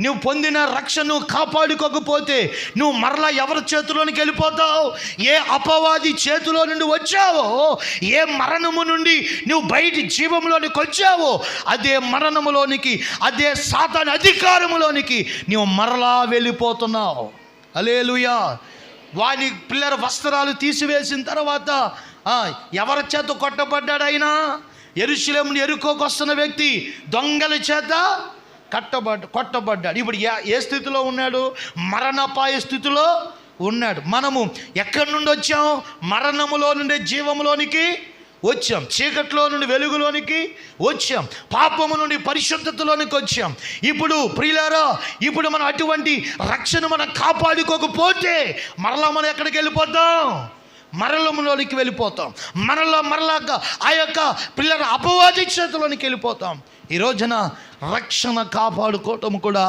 నువ్వు పొందిన రక్షణ కాపాడుకోకపోతే నువ్వు మరలా ఎవరి చేతిలోనికి వెళ్ళిపోతావు? ఏ అపవాది చేతిలో నుండి వచ్చావో, ఏ మరణము నుండి నువ్వు బయటి జీవంలోనికి వచ్చావో, అదే మరణములోనికి, అదే సాతాను అధికారములోనికి నువ్వు మరలా వెళ్ళిపోతున్నావు. హల్లెలూయా. వాని పిల్లల వస్త్రాలు తీసివేసిన తర్వాత ఎవరి చేత కొట్టబడ్డాడు? ఆయన యెరూషలేము నుండి యెరికోకు వస్తున్న వ్యక్తి దొంగల చేత కొట్టబడ్డాడు. ఇప్పుడు ఏ స్థితిలో ఉన్నాడు? మరణపాయ స్థితిలో ఉన్నాడు. మనము ఎక్కడి నుండి వచ్చాం? మరణములో నుండి జీవములోనికి వచ్చాం, చీకట్లో నుండి వెలుగులోనికి వచ్చాం, పాపము నుండి పరిశుద్ధతలోనికి వచ్చాం. ఇప్పుడు ప్రియులారా, ఇప్పుడు మనం అటువంటి రక్షణ మనం కాపాడుకోకపోతే మరలా మనం ఎక్కడికి వెళ్ళిపోతాం? మరణంలోనికి వెళ్ళిపోతాం. మరలాగా ఆ యొక్క పిల్లల అపవాది చేతిలోనికి వెళ్ళిపోతాం. ఈ రోజున రక్షణ కాపాడుకోవటం కూడా